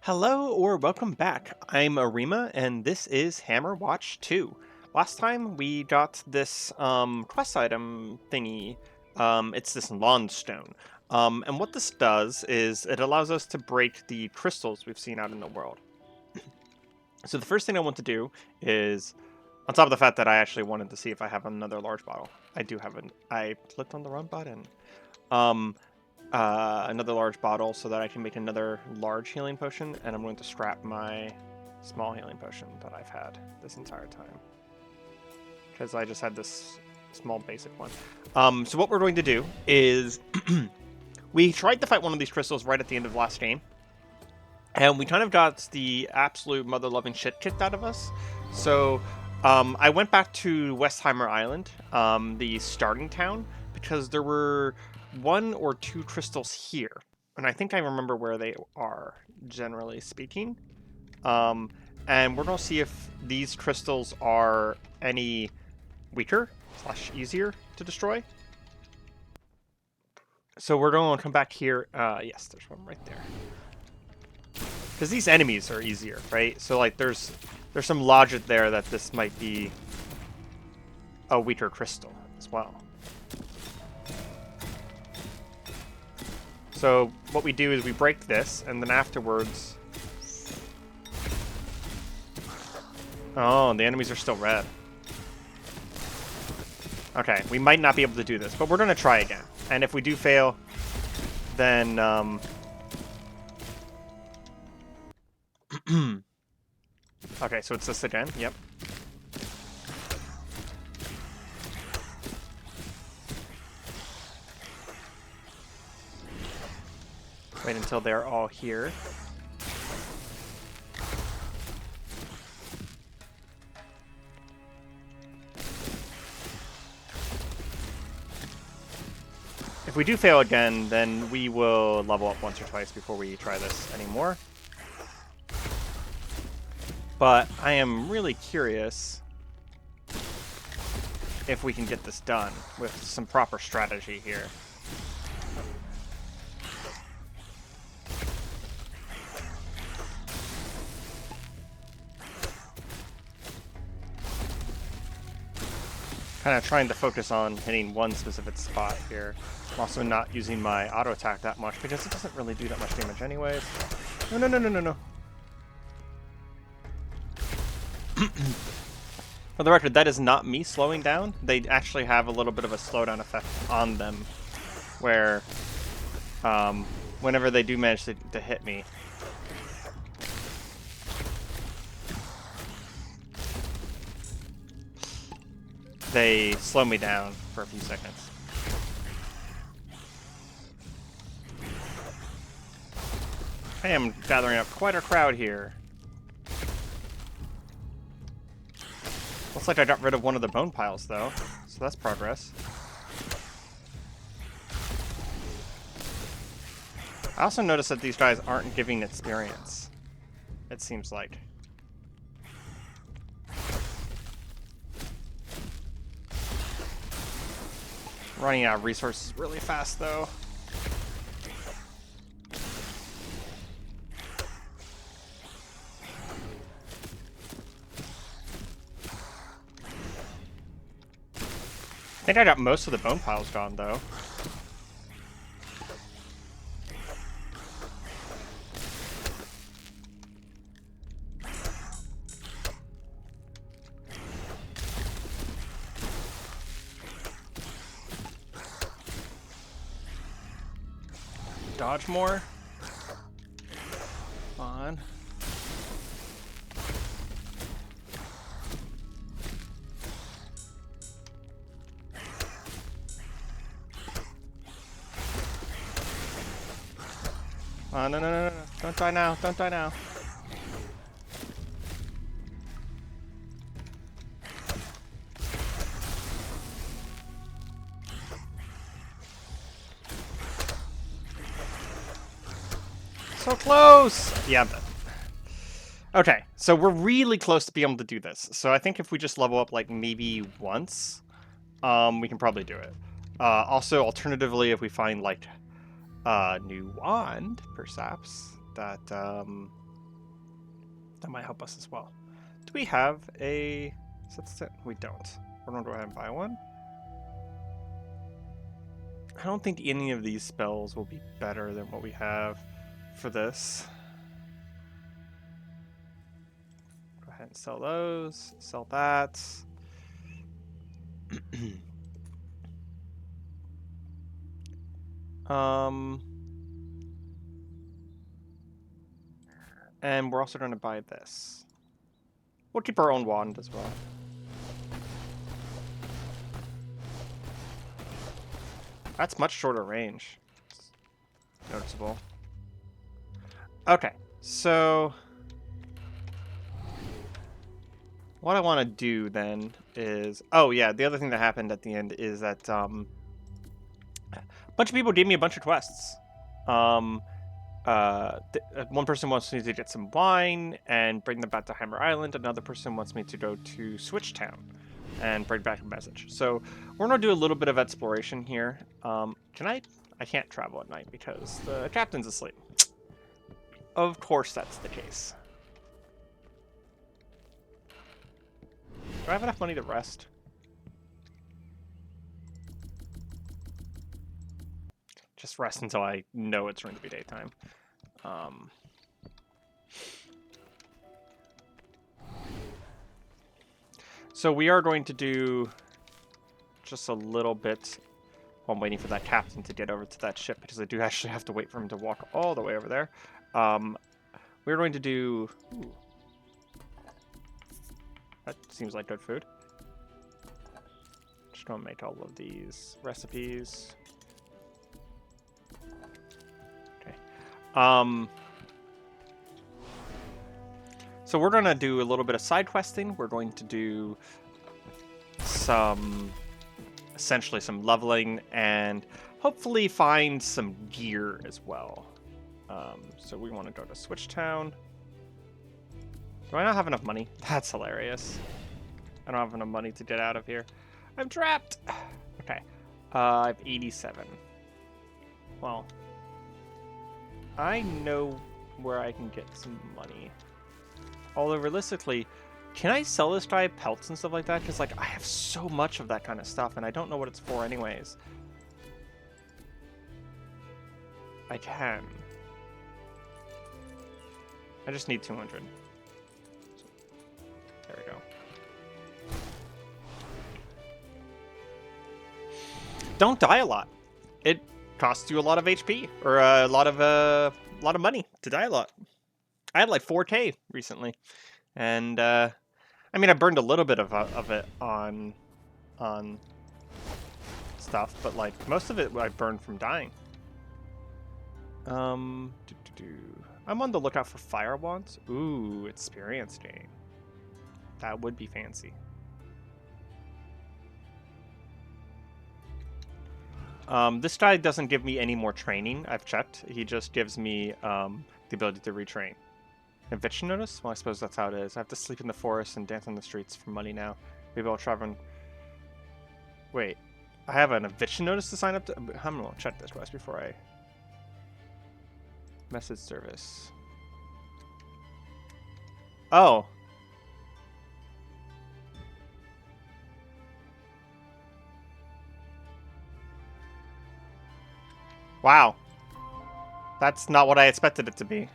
Hello or welcome back. I'm Areima and this is Hammerwatch II. Last time we got this quest item thingy. It's this lawn stone. And what this does is it allows us to break the crystals we've seen out in the world. So the first thing I want to do is, on top of the fact that I actually wanted to see if I have another large bottle. I do have I clicked on the wrong button. Um, another large bottle so that I can make another large healing potion, and I'm going to scrap my small healing potion that I've had this entire time because I just had this small basic one. So what we're going to do is we tried to fight one of these crystals right at the end of last game, and we kind of got the absolute mother-loving shit kicked out of us. So I went back to Westheimer Island, the starting town, because there were one or two crystals here, and I think I remember where they are, generally speaking. And we're gonna see if these crystals are any weaker / easier to destroy. So we're gonna come back here. Yes, there's one right there. Because these enemies are easier, right? So like, there's some logic there that this might be a weaker crystal as well. So what we do is we break this, and then afterwards... Oh, the enemies are still red. Okay, we might not be able to do this, but we're going to try again. And if we do fail, then... Okay, so it's this again. Yep. Wait until they're all here. If we do fail again, then we will level up once or twice before we try this anymore. But I am really curious if we can get this done with some proper strategy here. Kind of trying to focus on hitting one specific spot here. I'm also not using my auto attack that much because it doesn't really do that much damage anyways. No, no, no, no, no, no. For the record, that is not me slowing down. They actually have a little bit of a slowdown effect on them where whenever they do manage to hit me, they slow me down for a few seconds. I am gathering up quite a crowd here. Looks like I got rid of one of the bone piles, though, so that's progress. I also noticed that these guys aren't giving experience, it seems like. Running out of resources really fast, though. I think I got most of the bone piles gone, though. Dodge more. Come on. Oh, no, no, no, no. Don't die now. Don't die now. So close! Yeah, I'm dead. Okay, so we're really close to being able to do this. So I think if we just level up, like, maybe once, we can probably do it. Also, alternatively, if we find, like, a new wand, perhaps, that That might help us as well. Do we have a... We don't. We're going to go ahead and buy one. I don't think any of these spells will be better than what we have for this. Go ahead and sell those. Sell that. And we're also going to buy this. We'll keep our own wand as well. That's much shorter range. It's noticeable. Okay, so what I want to do then is... Oh yeah, the other thing that happened at the end is that a bunch of people gave me a bunch of quests. One person wants me to get some wine and bring them back to Hammer Island. Another person wants me to go to Switch Town and bring back a message. So we're going to do a little bit of exploration here. Can I? I can't travel at night because the captain's asleep. Of course that's the case. Do I have enough money to rest? Just rest until I know it's going to be daytime. So we are going to do just a little bit while I'm waiting for that captain to get over to that ship, because I do actually have to wait for him to walk all the way over there. We're going to do... Ooh. That seems like good food. Just going to make all of these recipes. Okay. So we're going to do a little bit of side questing. We're going to do essentially some leveling, and hopefully find some gear as well. So we want to go to Switch Town. Do I not have enough money? That's hilarious. I don't have enough money to get out of here. I'm trapped! Okay. I have 87. Well, I know where I can get some money. Although, realistically, can I sell this guy pelts and stuff like that? Because, like, I have so much of that kind of stuff, and I don't know what it's for anyways. I can. I just need 200. There we go. Don't die a lot. It costs you a lot of HP, or a lot of money to die a lot. I had like 4K recently, and I mean, I burned a little bit of it on stuff, but like most of it I burned from dying. I'm on the lookout for fire wands. Ooh, experience gain. That would be fancy. This guy doesn't give me any more training. I've checked. He just gives me the ability to retrain. Eviction notice? Well, I suppose that's how it is. I have to sleep in the forest and dance on the streets for money now. Maybe I'll try and... Wait. I have an eviction notice to sign up to... I'm going to check this quest before I... Message service. Oh. Wow. That's not what I expected it to be.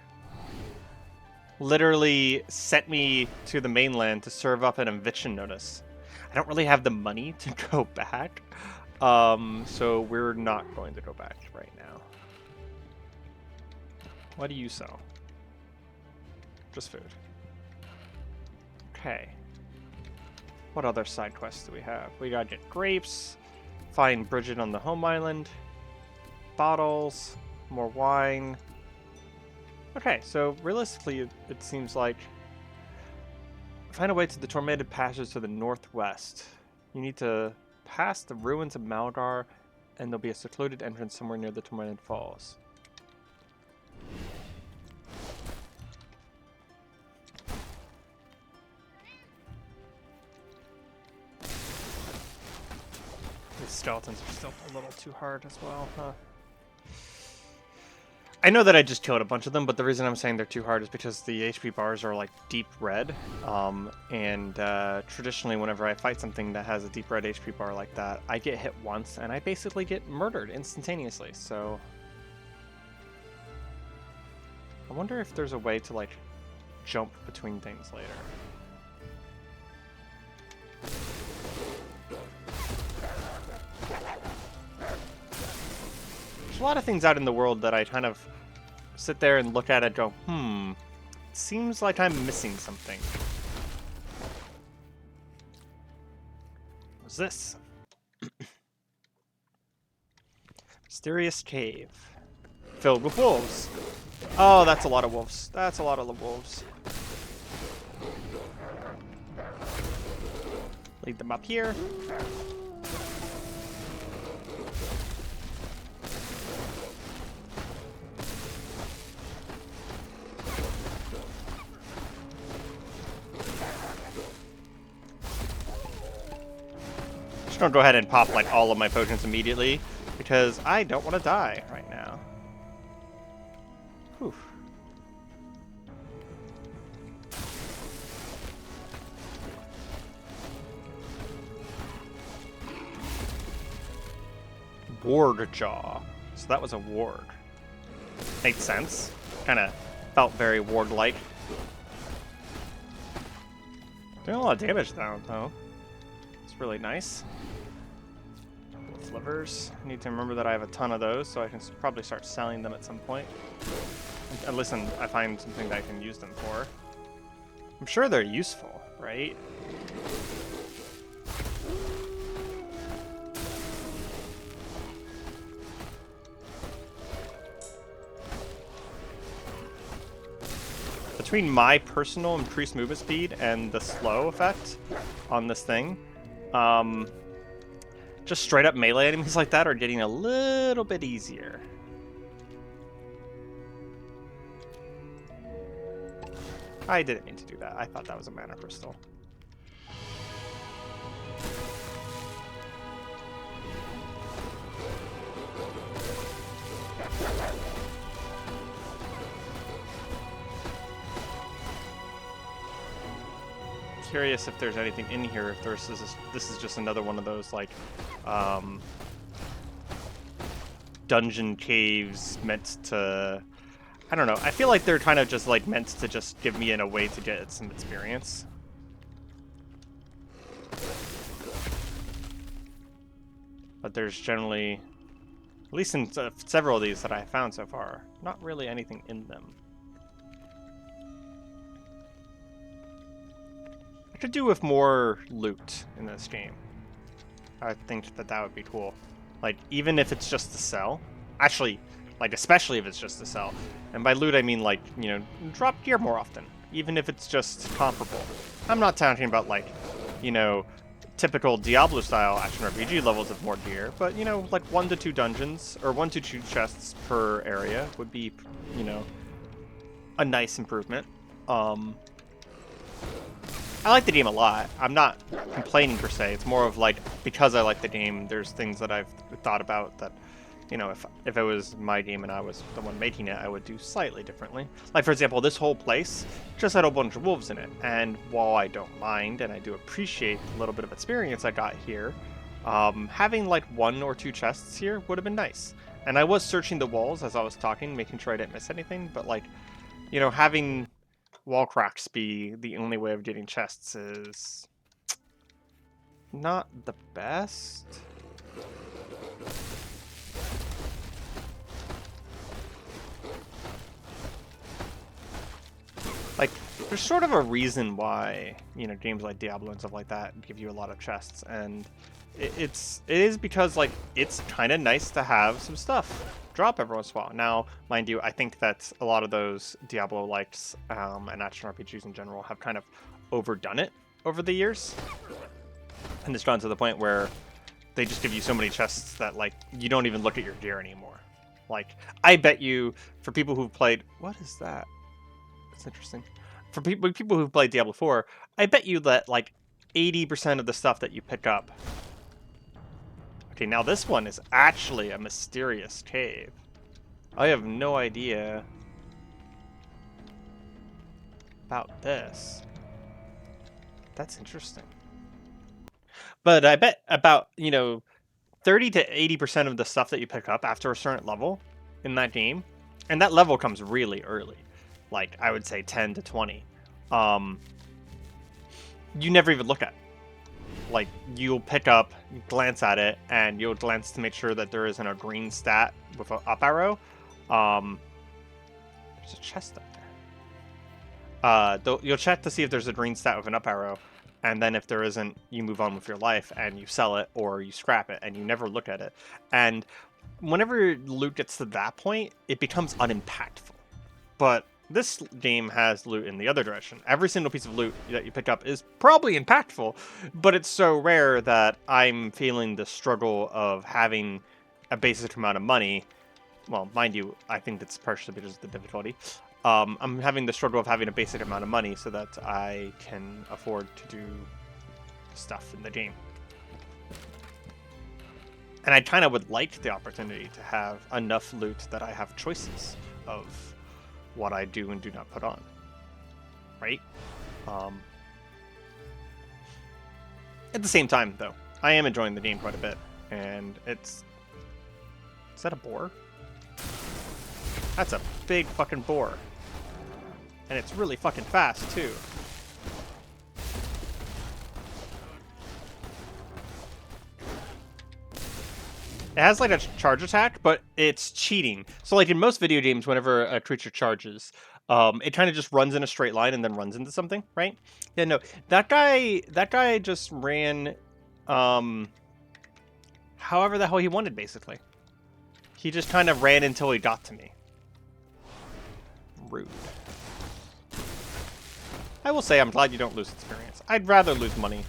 Literally sent me to the mainland to serve up an eviction notice. I don't really have the money to go back. So we're not going to go back right now. What do you sell? Just food. Okay. What other side quests do we have? We gotta get grapes, find Bridget on the home island, bottles, more wine. Okay, so realistically, it seems like find a way to the tormented passage to the northwest. You need to pass the ruins of Malgar, and there'll be a secluded entrance somewhere near the tormented falls. These skeletons are still a little too hard as well, huh? I know that I just killed a bunch of them, but the reason I'm saying they're too hard is because the HP bars are like deep red, and traditionally whenever I fight something that has a deep red HP bar like that, I get hit once and I basically get murdered instantaneously. So I wonder if there's a way to like jump between things later. There's a lot of things out in the world that I kind of sit there and look at it and go, seems like I'm missing something. What's this? Mysterious cave. Filled with wolves. Oh, that's a lot of wolves. That's a lot of wolves. Lead them up here. Just gonna go ahead and pop like all of my potions immediately because I don't want to die right now. Whew. Ward jaw. So that was a ward. Makes sense. Kind of felt very ward-like. Doing a lot of damage though. It's really nice. Livers. I need to remember that I have a ton of those, so I can probably start selling them at some point. Unless I find something that I can use them for. I'm sure they're useful, right? Between my personal increased movement speed and the slow effect on this thing, just straight up melee enemies like that are getting a little bit easier. I didn't mean to do that. I thought that was a mana crystal. Curious if there's anything in here. If this is just another one of those like dungeon caves meant to, I don't know. I feel like they're kind of just like meant to just give me in a way to get some experience. But there's generally, at least in several of these that I found so far, not really anything in them. I could do with more loot in this game. I think that would be cool. Like, even if it's just to sell. Actually, like, especially if it's just to sell. And by loot, I mean, like, you know, drop gear more often. Even if it's just comparable. I'm not talking about, like, you know, typical Diablo-style action RPG levels of more gear. But, you know, like 1 to 2 dungeons, or 1 to 2 chests per area would be, you know, a nice improvement. I like the game a lot. I'm not complaining per se. It's more of like, because I like the game, there's things that I've thought about that, you know, if it was my game and I was the one making it, I would do slightly differently. Like, for example, this whole place just had a bunch of wolves in it. And while I don't mind, and I do appreciate the little bit of experience I got here, having like 1 or 2 chests here would have been nice. And I was searching the walls as I was talking, making sure I didn't miss anything. But like, you know, having wall cracks be the only way of getting chests is not the best. Like, there's sort of a reason why, you know, games like Diablo and stuff like that give you a lot of chests, and it is because, like, it's kind of nice to have some stuff drop every once in a while. Now, mind you, I think that a lot of those Diablo likes and action RPGs in general have kind of overdone it over the years, and it's gone to the point where they just give you so many chests that, like, you don't even look at your gear anymore. Like, I bet you, for people who've played, what is that? That's interesting. For people who've played Diablo 4, I bet you that like 80% of the stuff that you pick up. Okay, now this one is actually a mysterious cave. I have no idea about this. That's interesting. But I bet about, 30 to 80% of the stuff that you pick up after a certain level in that game, and that level comes really early, like I would say 10 to 20, you never even look at. Like, you'll pick up, glance at it, and you'll glance to make sure that there isn't a green stat with an up arrow. There's a chest up there. You'll check to see if there's a green stat with an up arrow, and then if there isn't, you move on with your life, and you sell it, or you scrap it, and you never look at it. And whenever loot gets to that point, it becomes unimpactful. But this game has loot in the other direction. Every single piece of loot that you pick up is probably impactful, but it's so rare that I'm feeling the struggle of having a basic amount of money. Well, mind you, I think that's partially because of the difficulty. I'm having the struggle of having a basic amount of money so that I can afford to do stuff in the game. And I kind of would like the opportunity to have enough loot that I have choices of what I do and do not put on, right? At the same time, though, I am enjoying the game quite a bit, and it's... Is that a boar? That's a big fucking boar. And it's really fucking fast, too. It has like a charge attack, but it's cheating. So like in most video games, whenever a creature charges, it kind of just runs in a straight line and then runs into something, right? Yeah, no, that guy just ran, however the hell he wanted, basically. He just kind of ran until he got to me. Rude. I will say I'm glad you don't lose experience. I'd rather lose money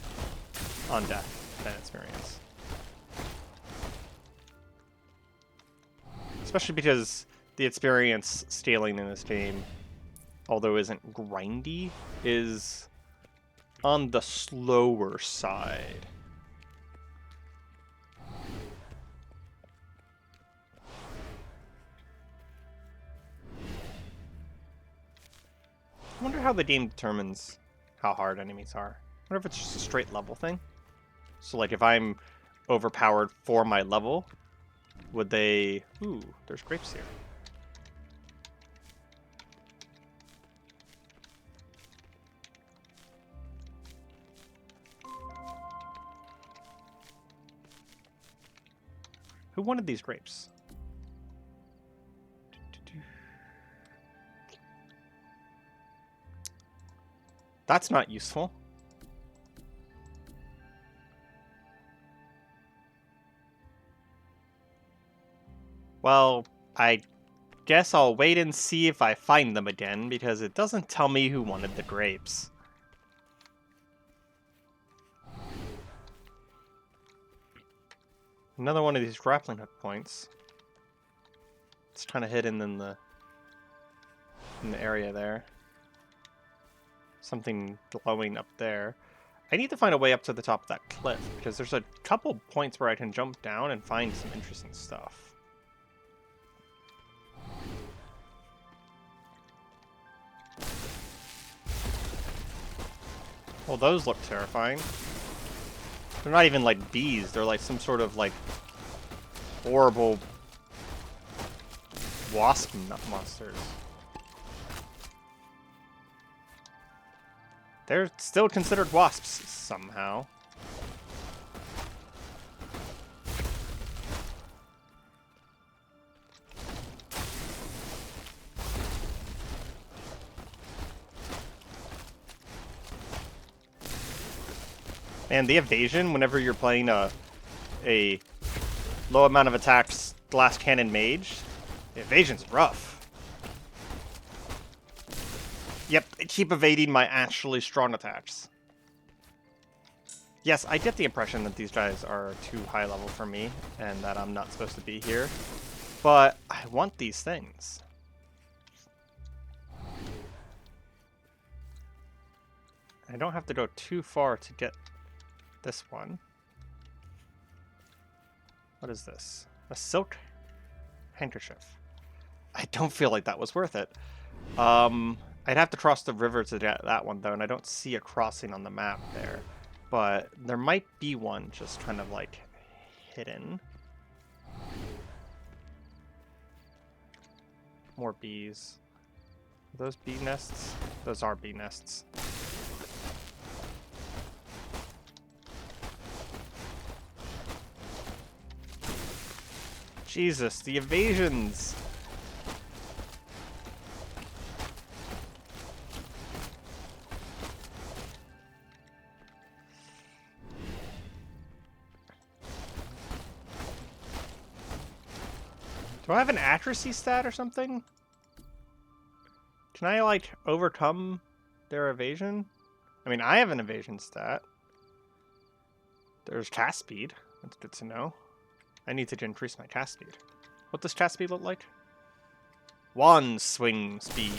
on death than experience. Especially because the experience scaling in this game, although isn't grindy, is on the slower side. I wonder how the game determines how hard enemies are. I wonder if it's just a straight level thing. So like if I'm overpowered for my level, would they... Ooh, there's grapes here. Who wanted these grapes? That's not useful. Well, I guess I'll wait and see if I find them again, because it doesn't tell me who wanted the grapes. Another one of these grappling hook points. It's kind of hidden in the area there. Something glowing up there. I need to find a way up to the top of that cliff, because there's a couple points where I can jump down and find some interesting stuff. Well, those look terrifying. They're not even like bees, they're like some sort of like horrible wasp monsters. They're still considered wasps somehow. And the evasion, whenever you're playing a low amount of attacks glass cannon mage, the evasion's rough. Yep, I keep evading my actually strong attacks. Yes, I get the impression that these guys are too high level for me, and that I'm not supposed to be here. But I want these things. I don't have to go too far to get this one. What is this? A silk handkerchief. I don't feel like that was worth it. I'd have to cross the river to get that one, though, and I don't see a crossing on the map there. But there might be one just kind of, like, hidden. More bees. Are those bee nests? Those are bee nests. Jesus, the evasions! Do I have an accuracy stat or something? Can I, like, overcome their evasion? I mean, I have an evasion stat. There's cast speed. That's good to know. I need to increase my cast speed. What does cast speed look like? Wand swing speed.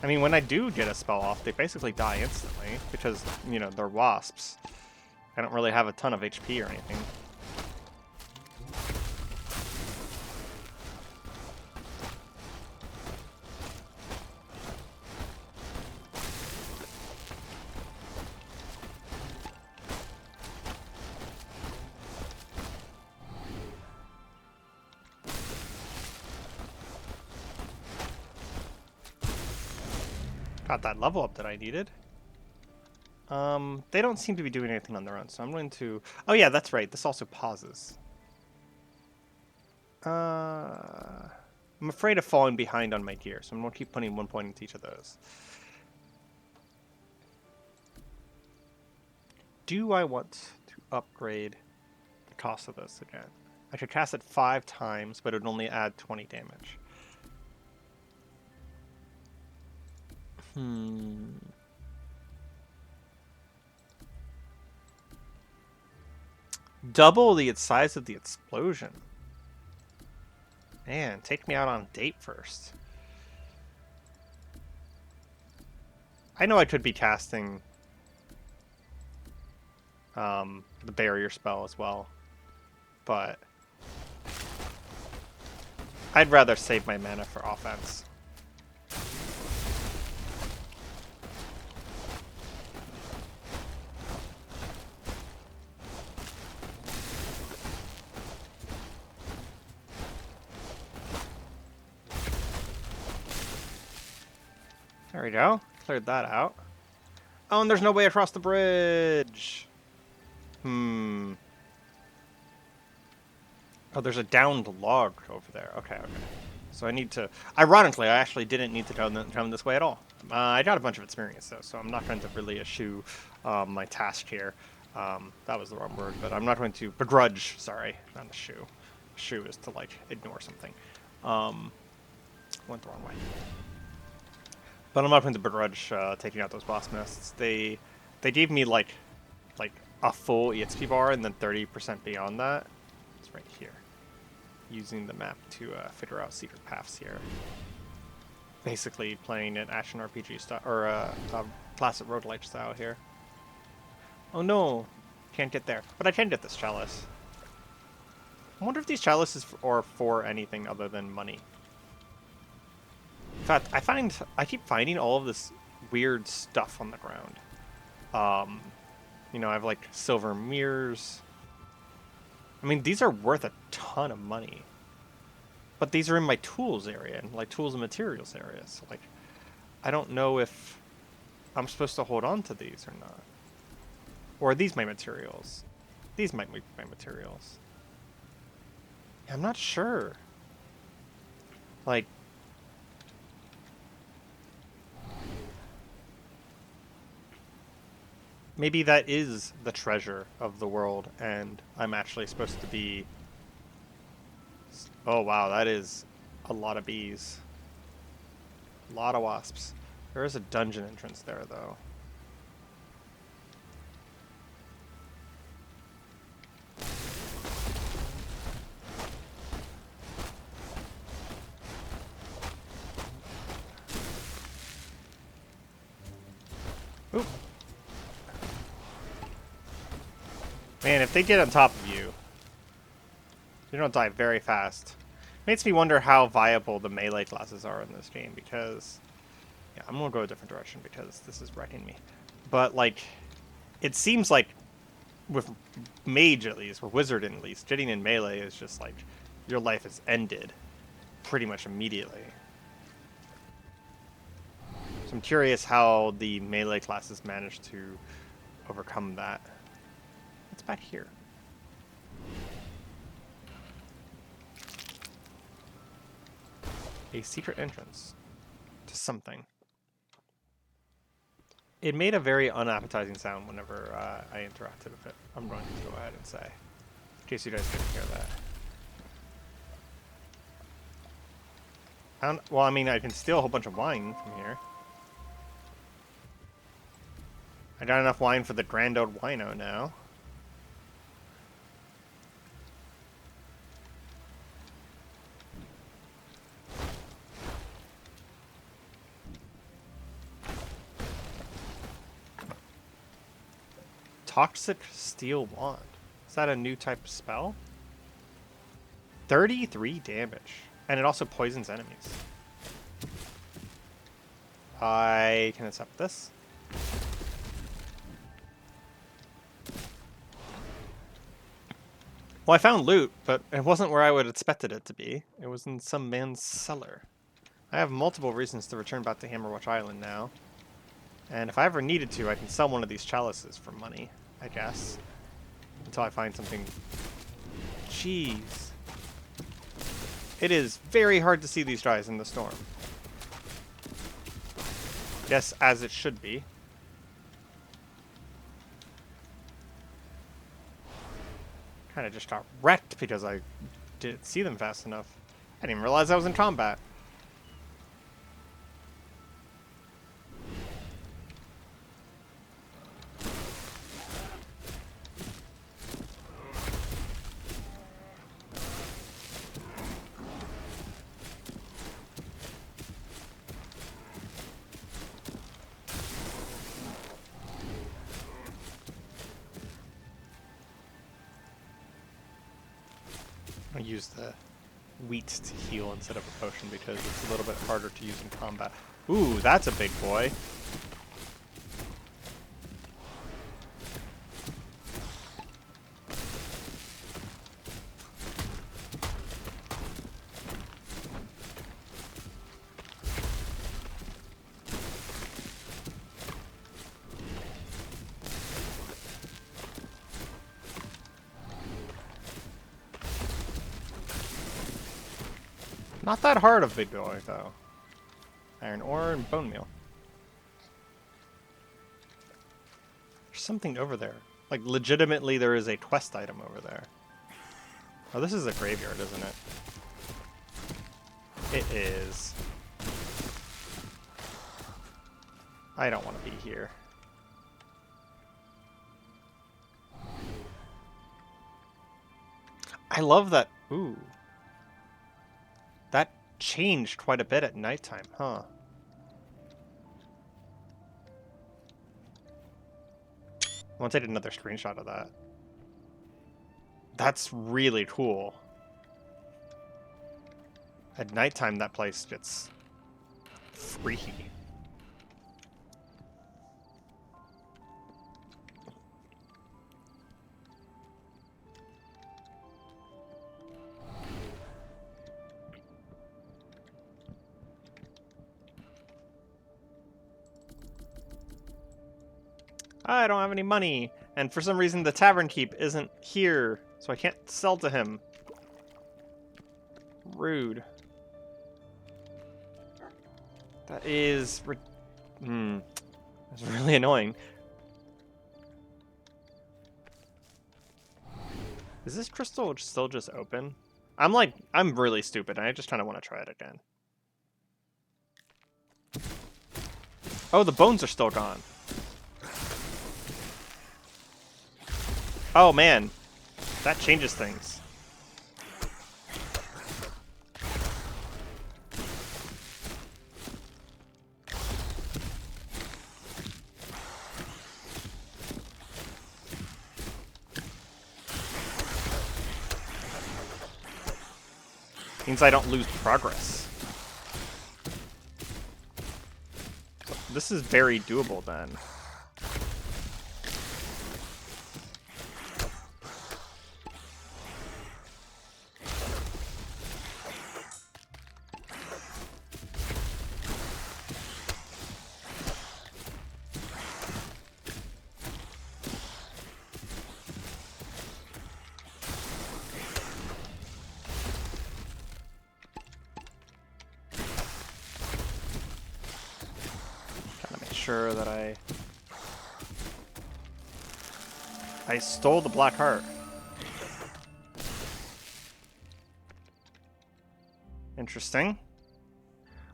I mean, when I do get a spell off, they basically die instantly because, you know, they're wasps. I don't really have a ton of HP or anything. Got that level up that I needed. They don't seem to be doing anything on their own, so I'm going to... Oh yeah, that's right. This also pauses. I'm afraid of falling behind on my gear, so I'm going to keep putting 1 point into each of those. Do I want to upgrade the cost of this again? I could cast it 5 times, but it would only add 20 damage. Double the size of the explosion. Man, take me out on a date first. I know I could be casting the barrier spell as well, but I'd rather save my mana for offense. There we go. Cleared that out. Oh, and there's no way across the bridge. Oh, there's a downed log over there. Okay, okay. So I need to... Ironically, I actually didn't need to come this way at all. I got a bunch of experience, though, so I'm not going to really eschew my task here. That was the wrong word, but I'm not going to begrudge. Sorry, not eschew. Eschew is to, like, ignore something. Went the wrong way. But I'm not going to begrudge taking out those boss nests. They gave me like a full EXP bar and then 30% beyond that. It's right here. Using the map to figure out secret paths here. Basically playing an action RPG style or a classic roguelike style here. Oh no, can't get there. But I can get this chalice. I wonder if these chalices are for anything other than money. In fact, I keep finding all of this weird stuff on the ground. You know, I have like silver mirrors. I mean, these are worth a ton of money. But these are in my tools area, and like tools and materials area. So like, I don't know if I'm supposed to hold on to these or not. Or are these my materials? These might be my materials. Yeah, I'm not sure. Like, maybe that is the treasure of the world, and I'm actually supposed to be... Oh wow, that is a lot of bees. A lot of wasps. There is a dungeon entrance there, though. Oop, Man, if they get on top of you, you don't die very fast. Makes me wonder how viable the melee classes are in this game, because... Yeah, I'm gonna go a different direction because this is wrecking me. But, like, it seems like, with mage at least, or wizard at least, getting in melee is just like, your life is ended pretty much immediately. So I'm curious how the melee classes manage to overcome that. What's back here? A secret entrance to something. It made a very unappetizing sound whenever I interacted with it. I'm going to go ahead and say, in case you guys didn't hear that. Well, I mean, I can steal a whole bunch of wine from here. I got enough wine for the grand old wino now. Toxic Steel Wand. Is that a new type of spell? 33 damage. And it also poisons enemies. I can accept this. Well, I found loot, but it wasn't where I would have expected it to be. It was in some man's cellar. I have multiple reasons to return back to Hammerwatch Island now. And if I ever needed to, I can sell one of these chalices for money, I guess. Until I find something... Jeez. It is very hard to see these guys in the storm. Yes, as it should be. Kind of just got wrecked because I didn't see them fast enough. I didn't even realize I was in combat. I'll use the wheat to heal instead of a potion because it's a little bit harder to use in combat. Ooh, that's a big boy. Not that hard of a big boy, though. Iron ore and bone meal. There's something over there. Like, legitimately, there is a quest item over there. Oh, this is a graveyard, isn't it? It is. I don't want to be here. I love that. Ooh. That changed quite a bit at nighttime, huh? I want to take another screenshot of that. That's really cool. At nighttime, that place gets freaky. I don't have any money, and for some reason the tavern keep isn't here, so I can't sell to him. Rude. That is... That's really annoying. Is this crystal still just open? I'm really stupid, and I just kind of want to try it again. Oh, the bones are still gone. Oh man, that changes things. Means I don't lose progress. So this is very doable then. Sure that I stole the black heart. Interesting.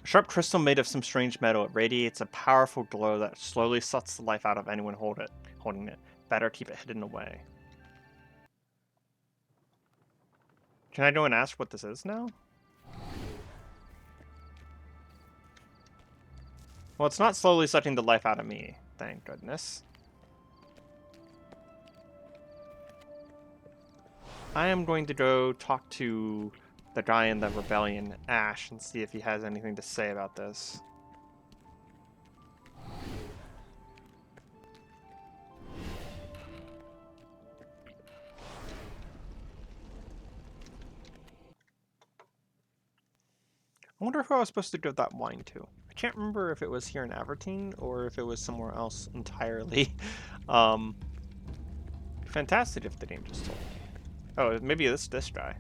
A sharp crystal made of some strange metal. It radiates a powerful glow that slowly sucks the life out of anyone holding it. Better keep it hidden away. Can I go and ask what this is now? Well, it's not slowly sucking the life out of me, thank goodness. I am going to go talk to the guy in the rebellion, Ash, and see if he has anything to say about this. I wonder who I was supposed to give that wine to. I can't remember if it was here in Avertine or if it was somewhere else entirely. Fantastic if the game just told me. Oh, maybe this guy.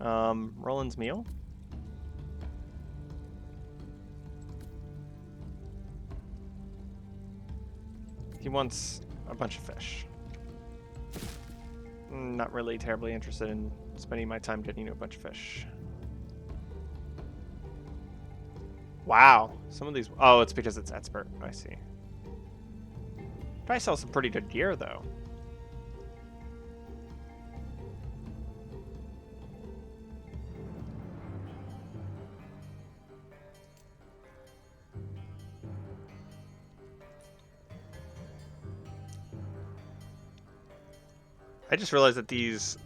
Roland's meal? He wants a bunch of fish. Not really terribly interested in spending my time getting a bunch of fish. Wow, some of these... Oh, it's because it's expert. I see. I sell some pretty good gear, though. I just realized that these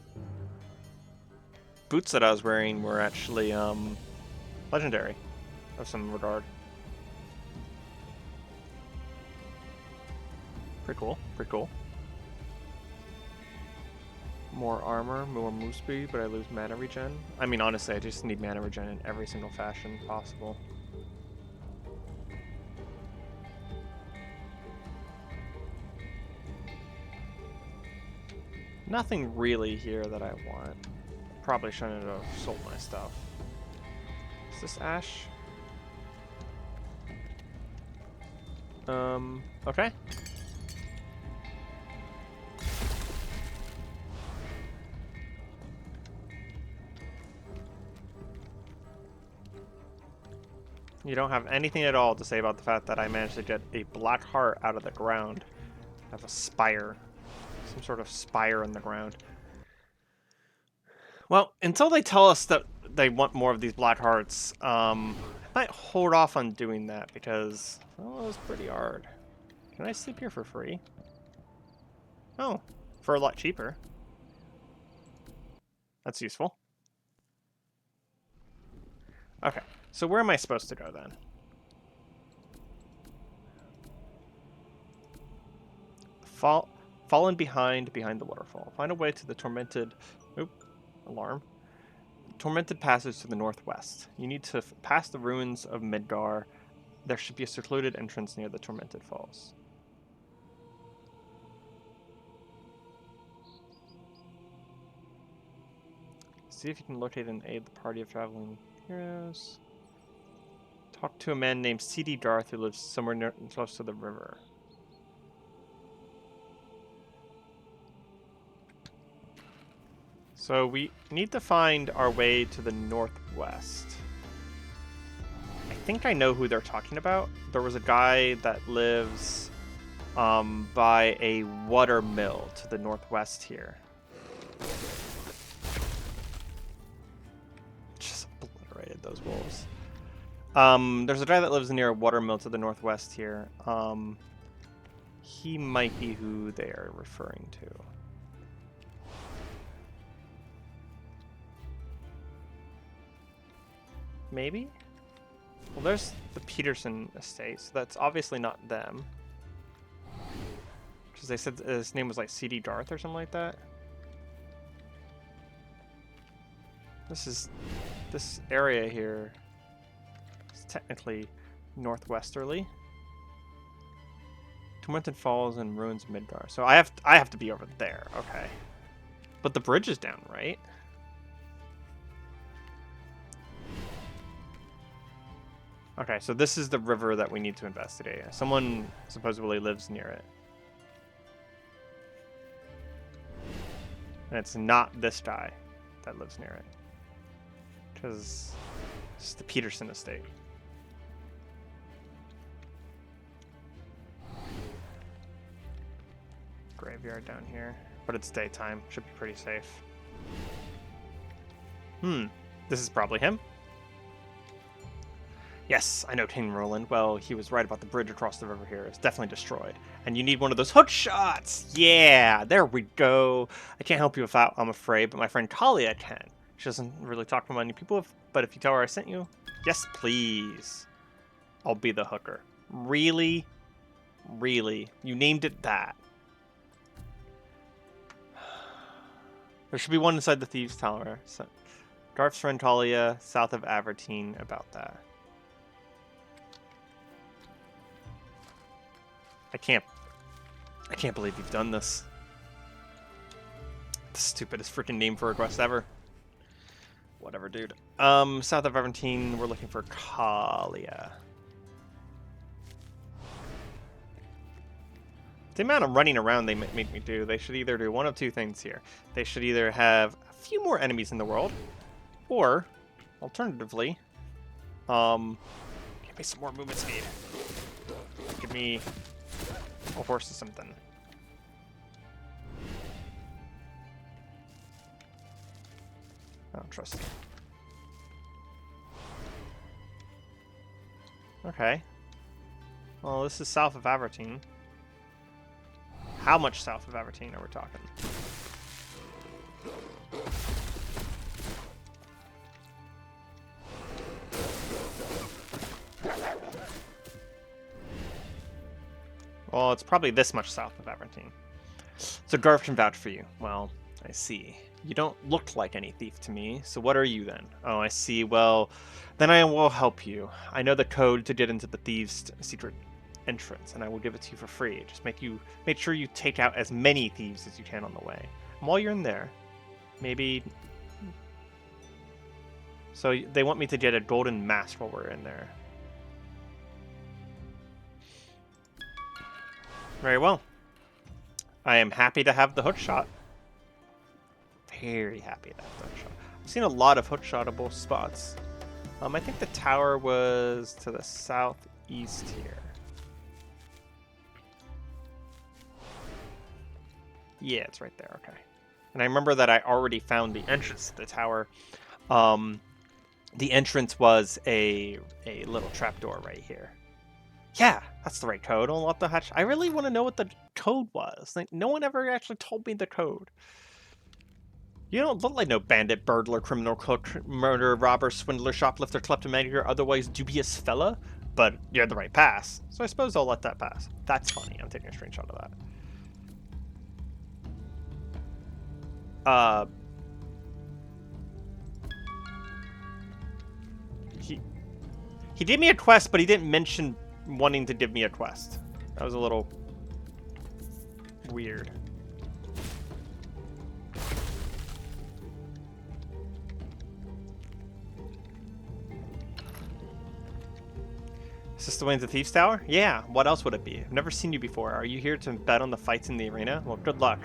boots that I was wearing were actually legendary of some regard. Pretty cool, pretty cool. More armor, more move speed, but I lose mana regen. I mean, honestly, I just need mana regen in every single fashion possible. Nothing really here that I want. Probably shouldn't have sold my stuff. Is this Ash? Okay. You don't have anything at all to say about the fact that I managed to get a black heart out of the ground. I have a spire. Some sort of spire in the ground. Well, until they tell us that they want more of these black hearts, I might hold off on doing that because, well, it was pretty hard. Can I sleep here for free? Oh, for a lot cheaper. That's useful. Okay, so where am I supposed to go then? Fallen behind the waterfall. Find a way to the tormented... Oop, alarm. Tormented passage to the northwest. You need to pass the ruins of Midgar. There should be a secluded entrance near the Tormented Falls. See if you can locate and aid the party of traveling heroes. Talk to a man named C.D. Darth who lives somewhere close to the river. So we need to find our way to the northwest. I think I know who they're talking about. There was a guy that lives by a water mill to the northwest here. Just obliterated those wolves. There's a guy that lives near a water mill to the northwest here. He might be who they are referring to. Maybe? Well, there's the Peterson estate, so that's obviously not them. Because they said his name was like C.D. Darth or something like that. This area here is technically northwesterly. Tormented Falls and Ruins of Midgar. So I have to be over there. Okay. But the bridge is down, right? Okay, so this is the river that we need to investigate. Someone supposedly lives near it. And it's not this guy that lives near it. Because it's the Peterson estate. Graveyard down here. But it's daytime. Should be pretty safe. This is probably him. Yes, I know King Roland. Well, he was right about the bridge across the river here. It's definitely destroyed. And you need one of those hook shots! Yeah, there we go. I can't help you without, I'm afraid, but my friend Talia can. She doesn't really talk to many people, but if you tell her I sent you, yes, please. I'll be the hooker. Really? Really? You named it that. There should be one inside the Thieves' Tower. So, Garth's friend Talia, south of Avertine, about that. I can't believe you've done this. The stupidest freaking name for a quest ever. Whatever, dude. South of Avertine, we're looking for Talia. The amount of running around they make me do, they should either do one of two things here. They should either have a few more enemies in the world, or, alternatively, give me some more movement speed. Give me a horse or something. I don't trust it. Okay. Well, this is south of Avertine. How much south of Avertine are we talking? Well, it's probably this much south of Avertine. So Garth can vouch for you. Well, I see. You don't look like any thief to me, so what are you then? Oh, I see. Well, then I will help you. I know the code to get into the thieves' secret entrance, and I will give it to you for free. Just make sure you take out as many thieves as you can on the way. And while you're in there, maybe... So they want me to get a golden mask while we're in there. Very well. I am happy to have the hook shot. Very happy to have the hook shot. I've seen a lot of hook shotable spots. I think the tower was to the southeast here. Yeah, it's right there. Okay. And I remember that I already found the entrance to the tower. The entrance was a little trapdoor right here. Yeah, that's the right code. Unlock the hatch. I really want to know what the code was. Like, no one ever actually told me the code. You don't look like no bandit, burglar, criminal, cook, murderer, robber, swindler, shoplifter, kleptomaniac, or otherwise dubious fella. But you had the right pass, so I suppose I'll let that pass. That's funny. I'm taking a screenshot of that. He gave me a quest, but he didn't mention wanting to give me a quest. That was a little weird. Is this the way into Thieves' Tower? Yeah, what else would it be? I've never seen you before. Are you here to bet on the fights in the arena? Well, good luck.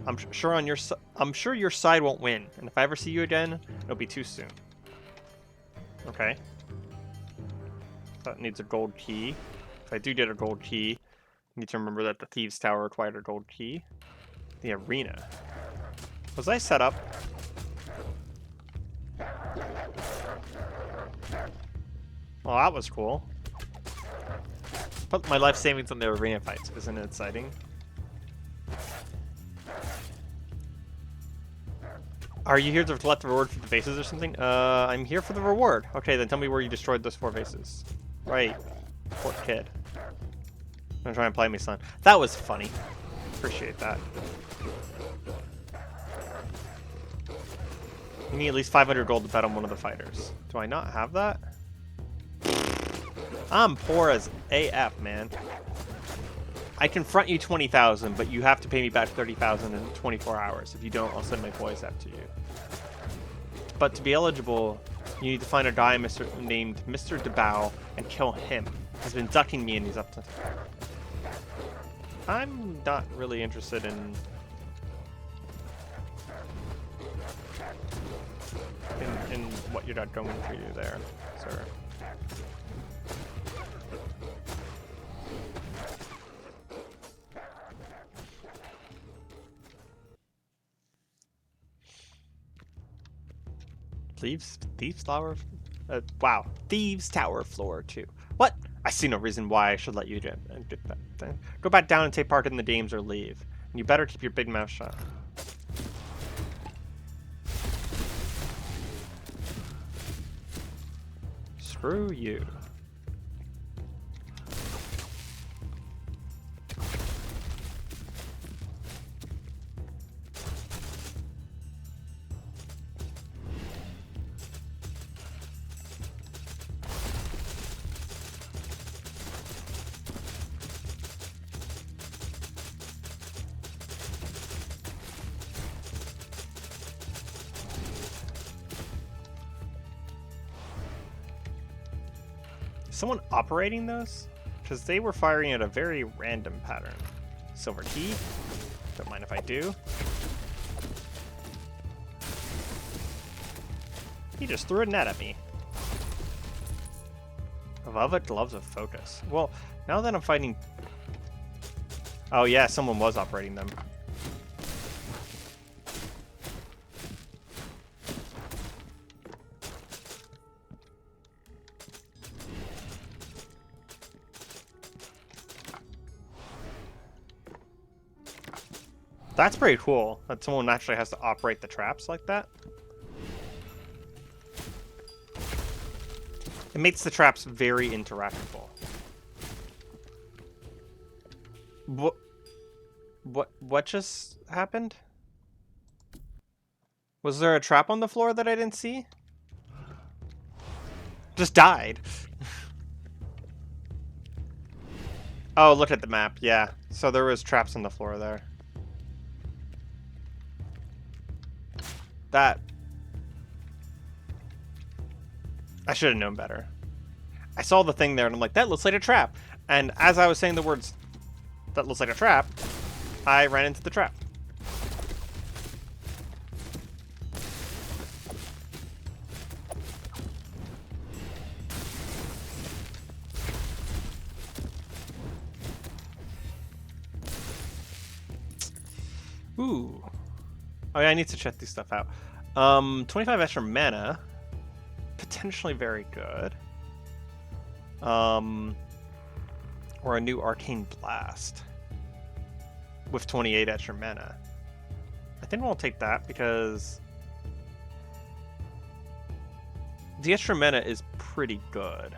I'm sure your side won't win, and if I ever see you again, it'll be too soon. Okay. That needs a gold key. If I do get a gold key, I need to remember that the Thieves' Tower required a gold key. The arena. Was I set up? Well, that was cool. Put my life savings on the arena fights. Isn't it exciting? Are you here to collect the reward for the vases or something? I'm here for the reward. Okay, then tell me where you destroyed those 4 vases. Right. Poor kid. Don't try and play me, son. That was funny. Appreciate that. You need at least 500 gold to bet on one of the fighters. Do I not have that? I'm poor as AF, man. I confront you 20,000, but you have to pay me back 30,000 in 24 hours. If you don't, I'll send my boys after you. But to be eligible, you need to find a guy named Mr. DeBow and kill him. He's been ducking me and he's up to... I'm not really interested in what you're not going for you there, sir. Thieves Tower? Wow. Thieves Tower Floor 2. What? I see no reason why I should let you go back down and take part in the games or leave. And you better keep your big mouth shut. Screw you. Someone operating those? Because they were firing at a very random pattern. Silver key. Don't mind if I do. He just threw a net at me. Velvet gloves of focus. Well, now that I'm fighting... Oh yeah, someone was operating them. That's pretty cool, that someone actually has to operate the traps like that. It makes the traps very interactable. What just happened? Was there a trap on the floor that I didn't see? Just died. Oh, look at the map, yeah. So there was traps on the floor there. That... I should have known better. I saw the thing there and I'm like, that looks like a trap. And as I was saying the words, that looks like a trap, I ran into the trap. Ooh. Oh yeah, I need to check this stuff out. 25 extra mana. Potentially very good. Or a new arcane blast. With 28 extra mana. I think we'll take that because the extra mana is pretty good.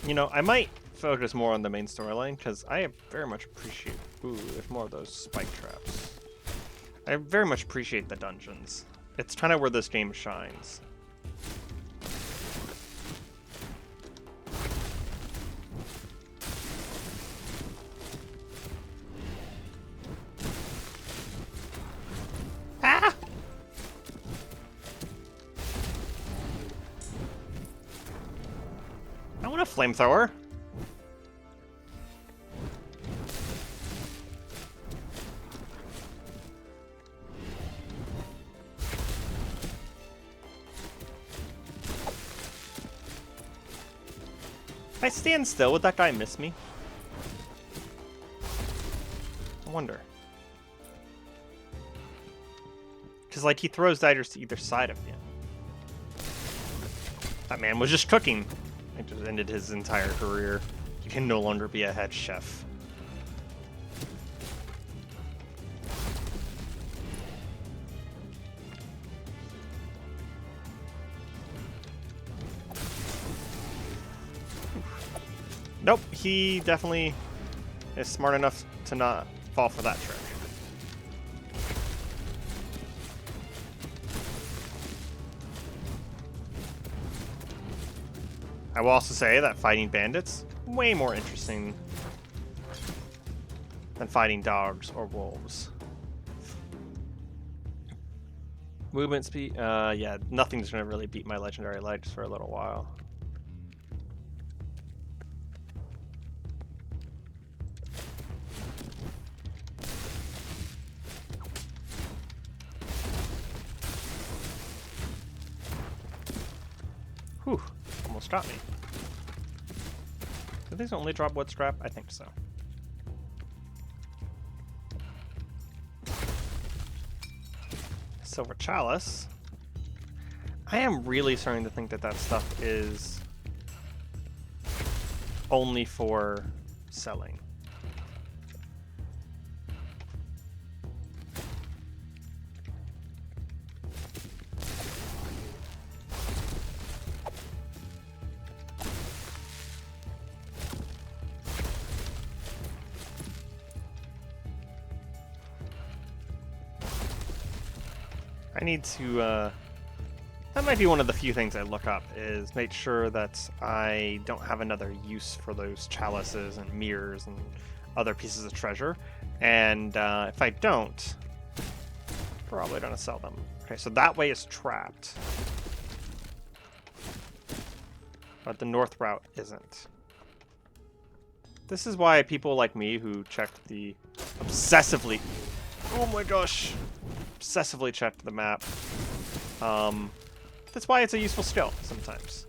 You know, I might focus more on the main storyline, because I very much appreciate... Ooh, there's more of those spike traps. I very much appreciate the dungeons. It's kind of where this game shines. Ah! I want a flamethrower. I stand still, would that guy miss me? I wonder. Because, like, he throws daggers to either side of you. That man was just cooking. It just ended his entire career. He can no longer be a head chef. Nope, he definitely is smart enough to not fall for that trick. I will also say that fighting bandits, way more interesting than fighting dogs or wolves. Movement speed, yeah, nothing's gonna really beat my legendary legs for a little while. Whew, almost got me. Do these only drop wood scrap? I think so. Silver chalice. I am really starting to think that that stuff is only for selling. I need to, that might be one of the few things I look up, is make sure that I don't have another use for those chalices and mirrors and other pieces of treasure. And if I don't, probably gonna sell them. Okay, so that way is trapped. But the north route isn't. This is why people like me who check the obsessively, oh my gosh, obsessively check the map. That's why it's a useful skill sometimes.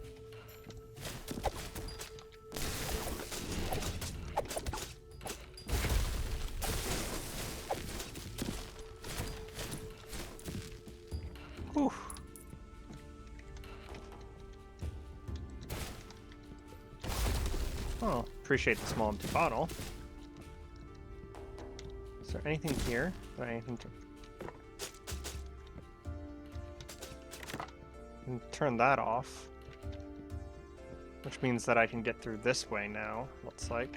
Whew. Oh, appreciate the small empty bottle. Is there anything here? Is there anything to... And turn that off, which means that I can get through this way now, looks like.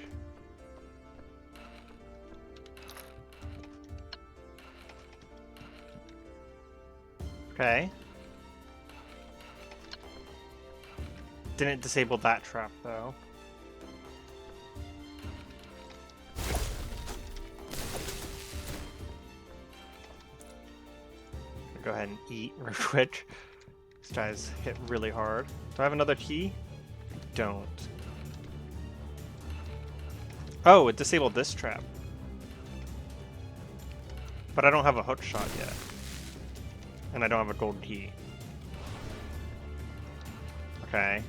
Okay. Didn't disable that trap, though. Go ahead and eat real quick. These guys hit really hard. Do I have another key? I don't. Oh, it disabled this trap. But I don't have a hook shot yet. And I don't have a gold key. Okay.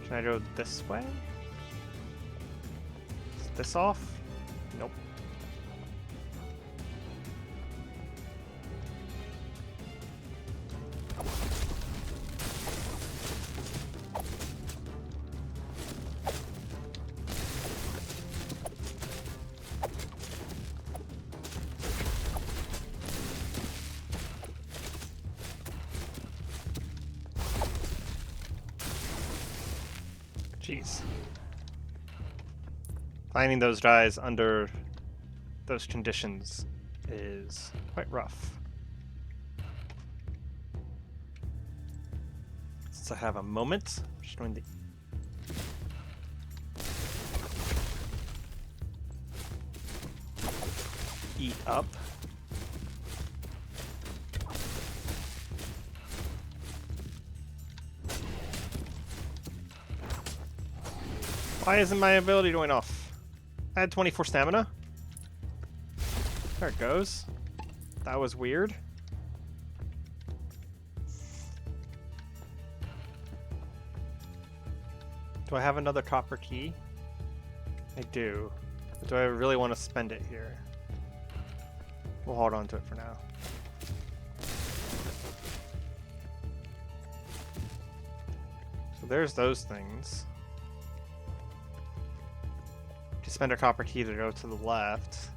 Can I go this way? Is this off? Nope. Jeez. Finding those guys under those conditions is quite rough. Since I have a moment, I'm just going to eat up. Why isn't my ability going off? I had 24 stamina. There it goes. That was weird. Do I have another copper key? I do. But do I really want to spend it here? We'll hold on to it for now. So there's those things. To spend a copper key to go to the left.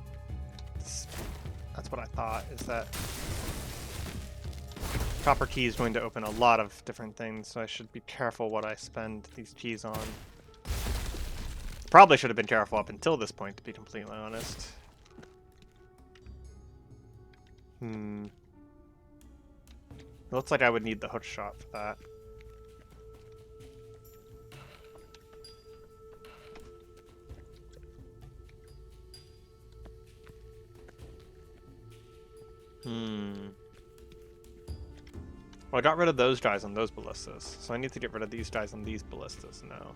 That's what I thought, is that copper key is going to open a lot of different things, so I should be careful what I spend these keys on. Probably should have been careful up until this point, to be completely honest. It looks like I would need the hook shot for that. Well, I got rid of those guys on those ballistas, so I need to get rid of these guys on these ballistas now.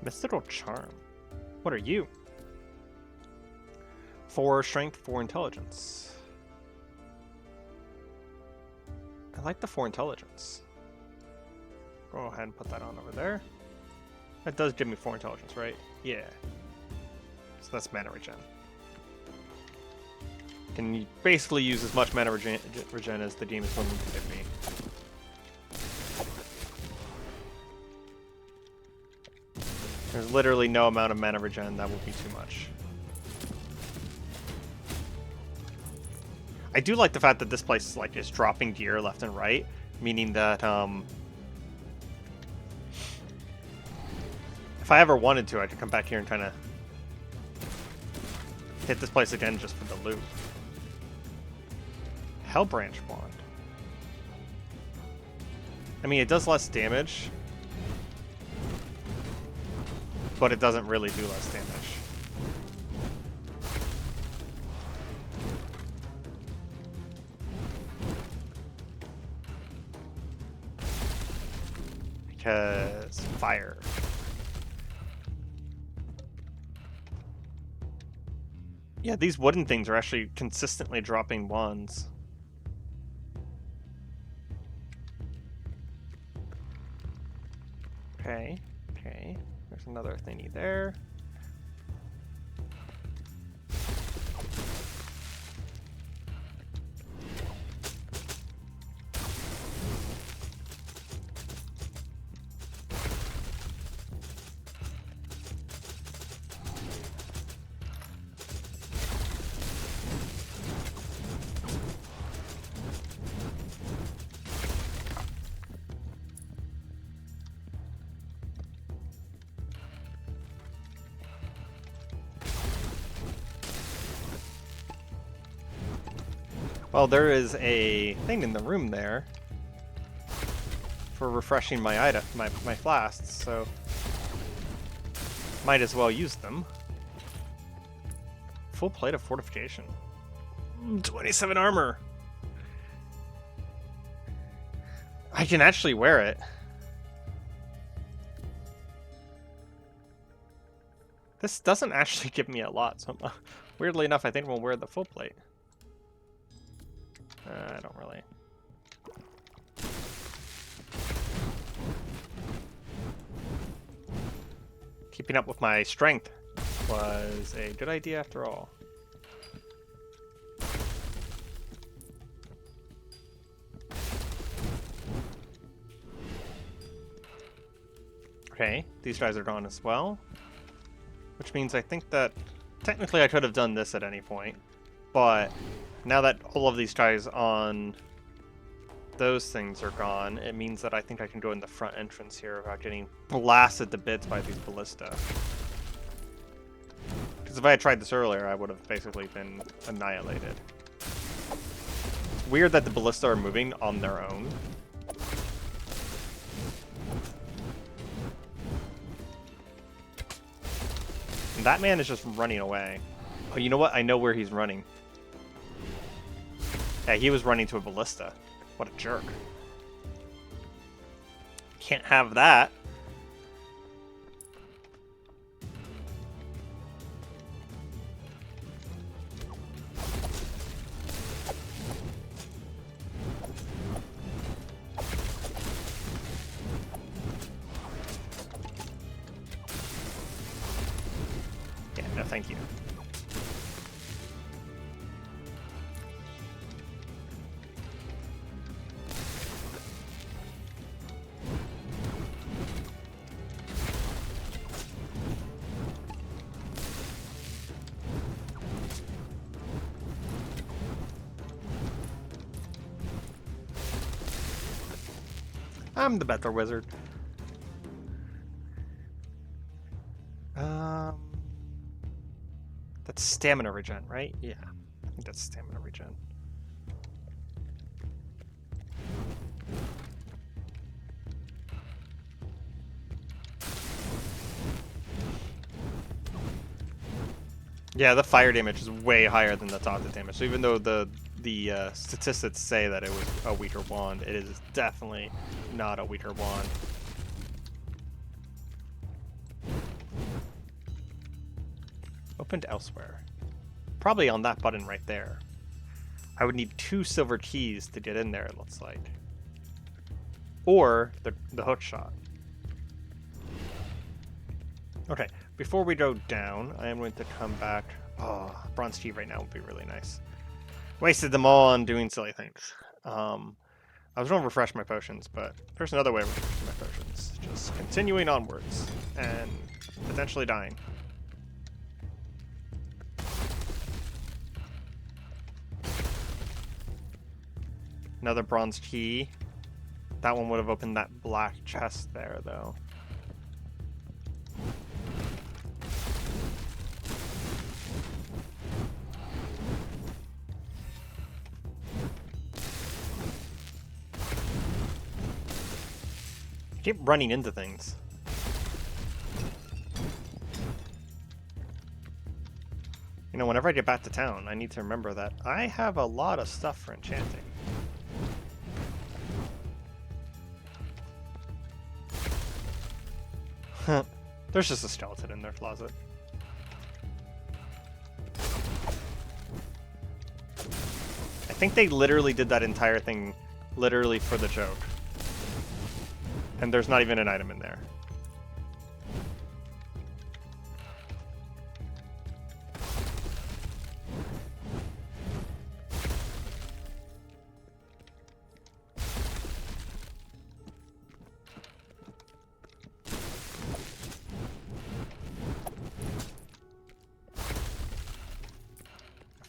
Mystical Charm. What are you? 4 strength, 4 intelligence. I like the 4 intelligence. Go ahead and put that on over there. That does give me 4 intelligence, right? Yeah. So that's mana regen. Can basically use as much mana regen as the game is willing to give me. There's literally no amount of mana regen that will be too much. I do like the fact that this place is dropping gear left and right, meaning that if I ever wanted to, I could come back here and kind of hit this place again just for the loot. Hellbranch Wand. I mean, it does less damage, but it doesn't really do less damage. Because fire. Yeah, these wooden things are actually consistently dropping wands. Okay, okay. There's another thingy there. Well, there is a thing in the room there for refreshing my item, my flasks, so might as well use them. Full plate of fortification. 27 armor. I can actually wear it. This doesn't actually give me a lot, so weirdly enough, I think we'll wear the full plate. I don't really. Keeping up with my strength was a good idea after all. Okay, these guys are gone as well. Which means I think that technically I could have done this at any point, but now that all of these guys on those things are gone, it means that I think I can go in the front entrance here without getting blasted to bits by these ballista. Because if I had tried this earlier, I would have basically been annihilated. It's weird that the ballista are moving on their own. And that man is just running away. Oh, you know what? I know where he's running. Yeah, he was running to a ballista. What a jerk. Can't have that. thank you. I'm the better wizard. That's stamina regen, right? Yeah, I think that's stamina regen. Yeah, the fire damage is way higher than the toxic damage. So even though the statistics say that it was a weaker wand, it is definitely not a weaker wand. Opened elsewhere. Probably on that button right there. I would need 2 silver keys to get in there, it looks like. Or the hook shot. Okay, before we go down, I am going to come back. Oh, bronze Thieve right now would be really nice. Wasted them all on doing silly things. I was going to refresh my potions, but there's another way of refreshing my potions. Just continuing onwards and potentially dying. Another bronze key. That one would have opened that black chest there, though. I keep running into things. You know, whenever I get back to town, I need to remember that I have a lot of stuff for enchanting. There's just a skeleton in their closet. I think they literally did that entire thing literally for the joke. And there's not even an item in there.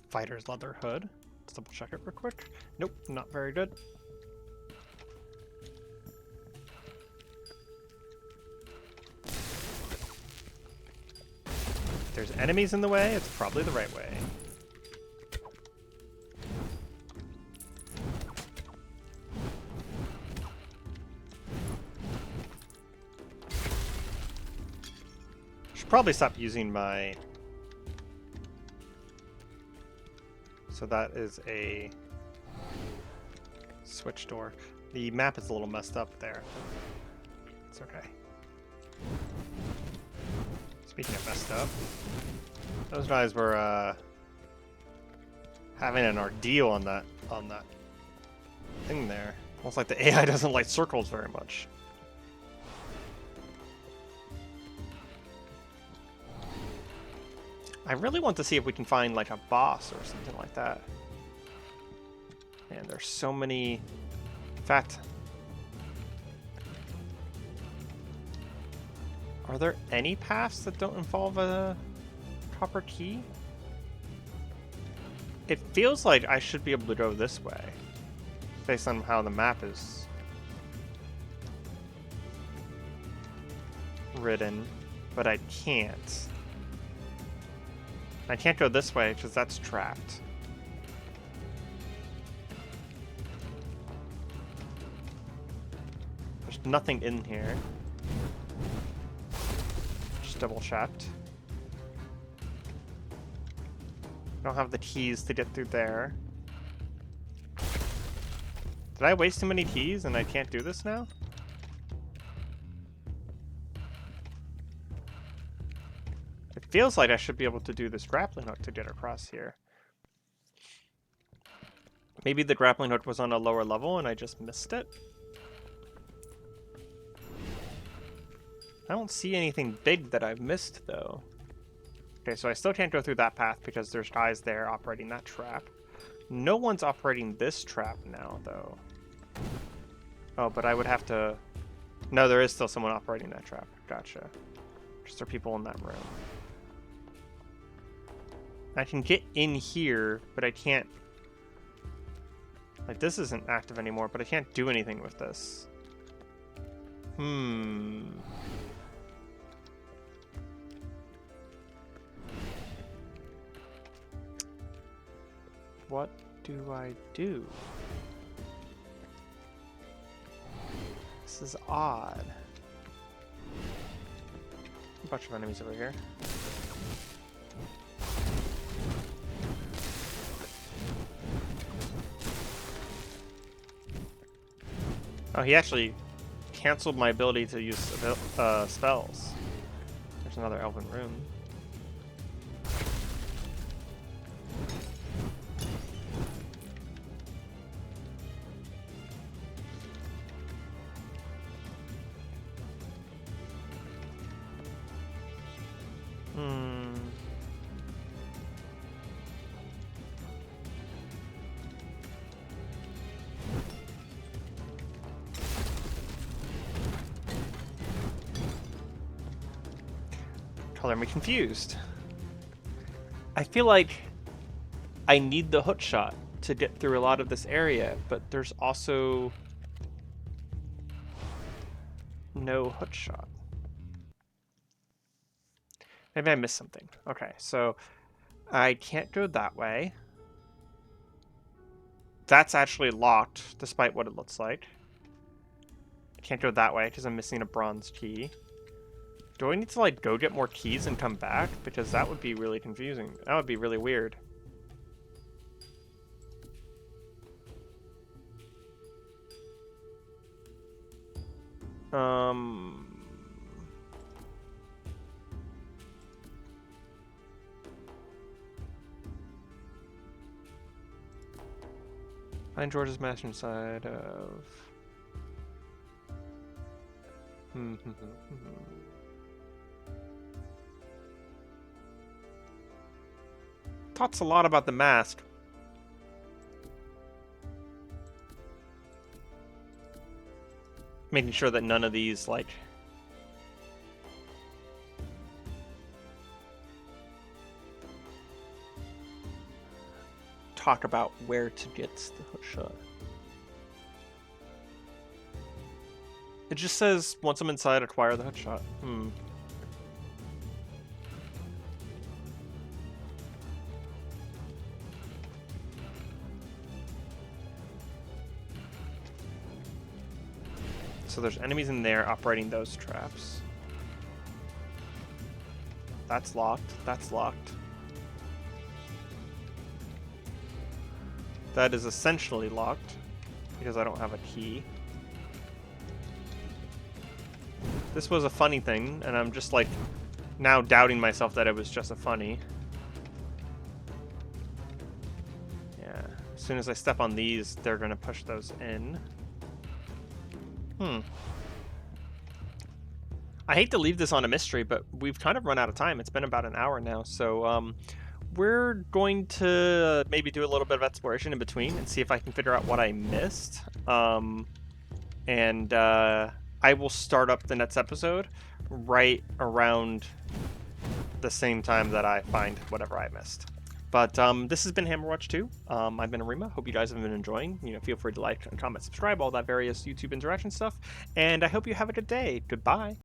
Fighter's leather hood. Let's double check it real quick. Nope, not very good. If there's enemies in the way, it's probably the right way. Should probably stop using my... So that is a switch door. The map is a little messed up there. It's okay. Speaking of messed up, those guys were having an ordeal on that thing there. Almost like the AI doesn't like circles very much. I really want to see if we can find like a boss or something like that. Man, there's so many. In fact, are there any paths that don't involve a copper key? It feels like I should be able to go this way, based on how the map is written, but I can't. I can't go this way because that's trapped. There's nothing in here. Just double checked. I don't have the keys to get through there. Did I waste too many keys and I can't do this now? It feels like I should be able to do this grappling hook to get across here. Maybe the grappling hook was on a lower level and I just missed it? I don't see anything big that I've missed, though. Okay, so I still can't go through that path because there's guys there operating that trap. No one's operating this trap now, though. Oh, but I would have to... No, there is still someone operating that trap. Gotcha. Just there are people in that room. I can get in here, but I can't... Like, this isn't active anymore, but I can't do anything with this. What do I do? This is odd. A bunch of enemies over here. Oh, he actually canceled my ability to use spells. There's another elven room. Color me confused. I feel like I need the hook shot to get through a lot of this area, but there's also no hook shot. Maybe I missed something. Okay, so I can't go that way. That's actually locked, despite what it looks like. I can't go that way because I'm missing a bronze key. Do I need to, like, go get more keys and come back? Because that would be really confusing. That would be really weird. Find George's mask inside of... Talks a lot about the mask. Making sure that none of these, like... talk about where to get the hook shot. It just says, once I'm inside, acquire the hook shot. So there's enemies in there operating those traps. That's locked. That's locked. That is essentially locked because I don't have a key. This was a funny thing, and I'm just like now doubting myself that it was just a funny. Yeah, as soon as I step on these, they're gonna push those in. I hate to leave this on a mystery, but we've kind of run out of time. It's been about an hour now, so we're going to maybe do a little bit of exploration in between and see if I can figure out what I missed. And I will start up the next episode right around the same time that I find whatever I missed. But this has been Hammerwatch 2. I've been Areima. Hope you guys have been enjoying. Feel free to like, comment, subscribe, all that various YouTube interaction stuff. And I hope you have a good day. Goodbye.